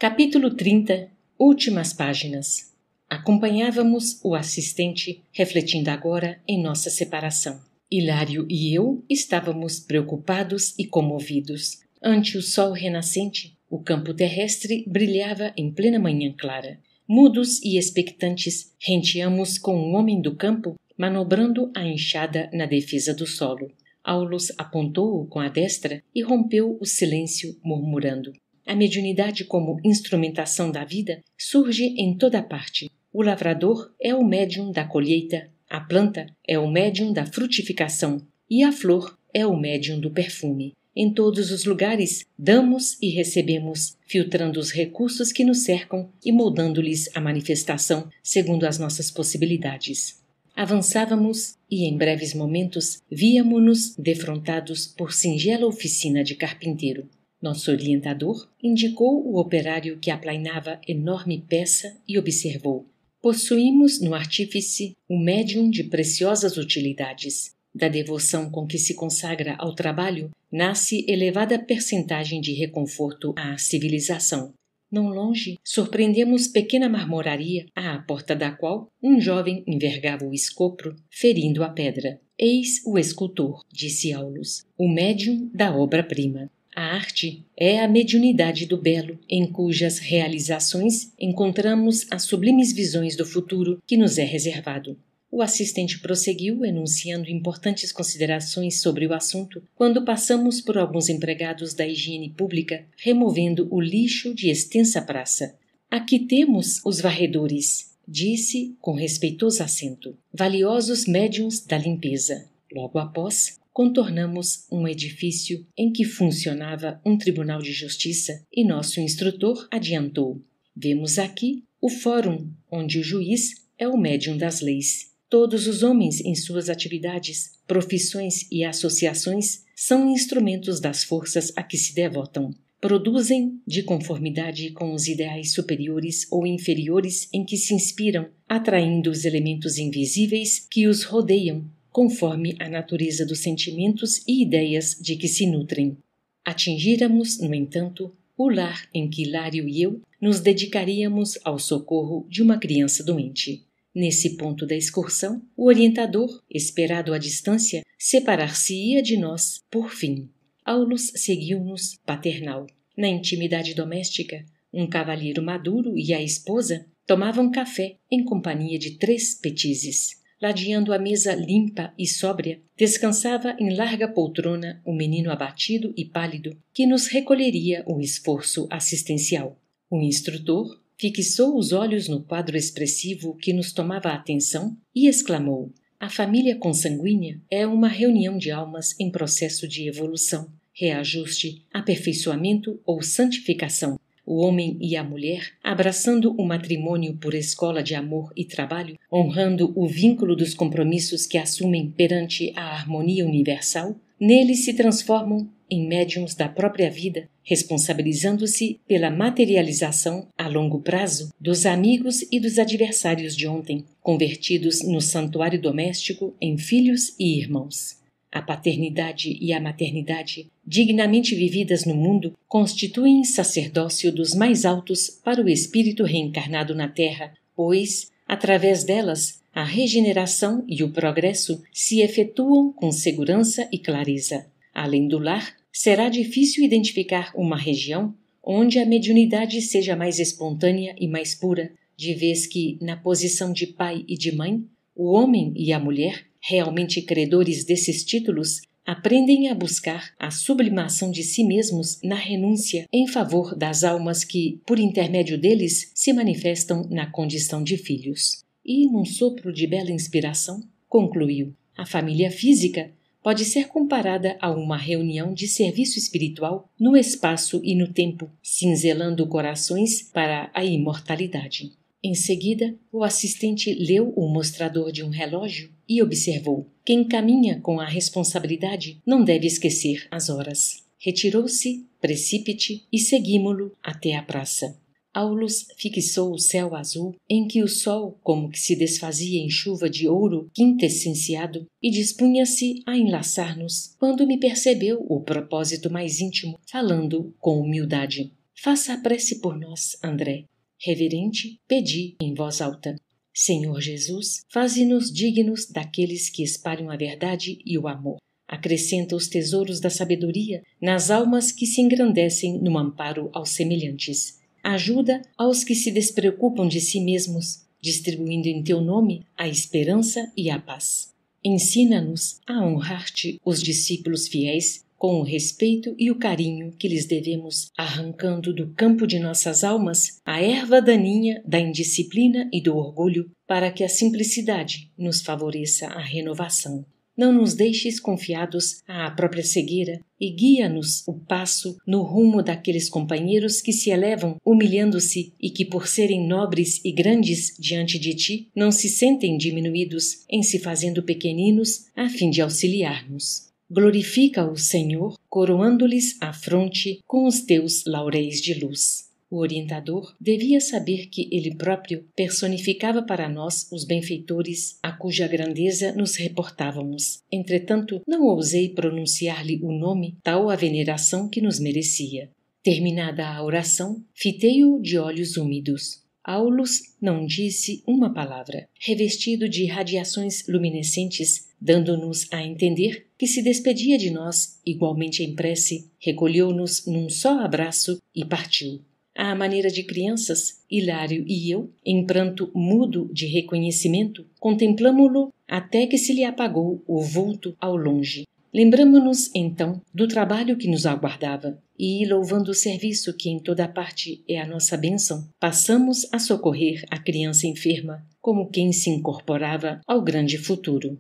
Capítulo 30. Últimas páginas. Acompanhávamos o assistente, refletindo agora em nossa separação. Hilário e eu estávamos preocupados e comovidos. Ante o sol renascente, o campo terrestre brilhava em plena manhã clara. Mudos e expectantes, renteamos com o homem do campo, manobrando a enxada na defesa do solo. Aulus apontou-o com a destra e rompeu o silêncio, murmurando: a mediunidade como instrumentação da vida surge em toda parte. O lavrador é o médium da colheita, a planta é o médium da frutificação e a flor é o médium do perfume. Em todos os lugares, damos e recebemos, filtrando os recursos que nos cercam e moldando-lhes a manifestação segundo as nossas possibilidades. Avançávamos e, em breves momentos, víamo-nos defrontados por singela oficina de carpinteiro. Nosso orientador indicou o operário que aplainava enorme peça e observou: possuímos no artífice o médium de preciosas utilidades. Da devoção com que se consagra ao trabalho, nasce elevada percentagem de reconforto à civilização. Não longe, surpreendemos pequena marmoraria, à porta da qual um jovem envergava o escopro, ferindo a pedra. Eis o escultor, disse Aulus, o médium da obra-prima. A arte é a mediunidade do belo, em cujas realizações encontramos as sublimes visões do futuro que nos é reservado. O assistente prosseguiu, enunciando importantes considerações sobre o assunto, quando passamos por alguns empregados da higiene pública, removendo o lixo de extensa praça. Aqui temos os varredores, disse com respeitoso acento, valiosos médiuns da limpeza. Logo após, contornamos um edifício em que funcionava um tribunal de justiça e nosso instrutor adiantou: vemos aqui o fórum, onde o juiz é o médium das leis. Todos os homens em suas atividades, profissões e associações são instrumentos das forças a que se devotam. Produzem de conformidade com os ideais superiores ou inferiores em que se inspiram, atraindo os elementos invisíveis que os rodeiam, conforme a natureza dos sentimentos e ideias de que se nutrem. Atingíramos, no entanto, o lar em que Hilário e eu nos dedicaríamos ao socorro de uma criança doente. Nesse ponto da excursão, o orientador, esperado à distância, separar-se-ia de nós, por fim. Aulus seguiu-nos paternal. Na intimidade doméstica, um cavalheiro maduro e a esposa tomavam café em companhia de 3 petizes. Ladeando a mesa limpa e sóbria, descansava em larga poltrona o menino abatido e pálido que nos recolheria o esforço assistencial. O instrutor fixou os olhos no quadro expressivo que nos tomava a atenção e exclamou: a família consanguínea é uma reunião de almas em processo de evolução, reajuste, aperfeiçoamento ou santificação. O homem e a mulher, abraçando o matrimônio por escola de amor e trabalho, honrando o vínculo dos compromissos que assumem perante a harmonia universal, nele se transformam em médiuns da própria vida, responsabilizando-se pela materialização a longo prazo dos amigos e dos adversários de ontem, convertidos no santuário doméstico em filhos e irmãos. A paternidade e a maternidade, dignamente vividas no mundo, constituem sacerdócio dos mais altos para o espírito reencarnado na terra, pois, através delas, a regeneração e o progresso se efetuam com segurança e clareza. Além do lar, será difícil identificar uma região onde a mediunidade seja mais espontânea e mais pura, de vez que, na posição de pai e de mãe, o homem e a mulher, realmente credores desses títulos, aprendem a buscar a sublimação de si mesmos na renúncia em favor das almas que, por intermédio deles, se manifestam na condição de filhos. E, num sopro de bela inspiração, concluiu: a família física pode ser comparada a uma reunião de serviço espiritual no espaço e no tempo, cinzelando corações para a imortalidade. Em seguida, o assistente leu o mostrador de um relógio e observou: quem caminha com a responsabilidade não deve esquecer as horas. Retirou-se, precípite, e seguimo-lo até a praça. Aulus fixou o céu azul, em que o sol como que se desfazia em chuva de ouro quintessenciado, e dispunha-se a enlaçar-nos, quando me percebeu o propósito mais íntimo, falando com humildade: Faça a prece por nós, André. Reverente, pedi em voz alta. Senhor Jesus, faze-nos dignos daqueles que espalham a verdade e o amor. Acrescenta os tesouros da sabedoria nas almas que se engrandecem no amparo aos semelhantes. Ajuda aos que se despreocupam de si mesmos, distribuindo em teu nome a esperança e a paz. Ensina-nos a honrar-te, os discípulos fiéis, com o respeito e o carinho que lhes devemos, arrancando do campo de nossas almas a erva daninha da indisciplina e do orgulho, para que a simplicidade nos favoreça a renovação. Não nos deixes confiados à própria cegueira e guia-nos o passo no rumo daqueles companheiros que se elevam humilhando-se e que, por serem nobres e grandes diante de ti, não se sentem diminuídos em se fazendo pequeninos a fim de auxiliar-nos. Glorifica o Senhor, coroando-lhes a fronte com os teus lauréis de luz. O orientador devia saber que ele próprio personificava para nós os benfeitores a cuja grandeza nos reportávamos. Entretanto, não ousei pronunciar-lhe o nome, tal a veneração que nos merecia. Terminada a oração, fitei-o de olhos úmidos. Aulus não disse uma palavra, revestido de radiações luminescentes, dando-nos a entender que se despedia de nós, igualmente em prece, recolheu-nos num só abraço e partiu. À maneira de crianças, Hilário e eu, em pranto mudo de reconhecimento, contemplamo-lo até que se lhe apagou o vulto ao longe. Lembramo-nos, então, do trabalho que nos aguardava e, louvando o serviço que em toda parte é a nossa bênção, passamos a socorrer a criança enferma, como quem se incorporava ao grande futuro.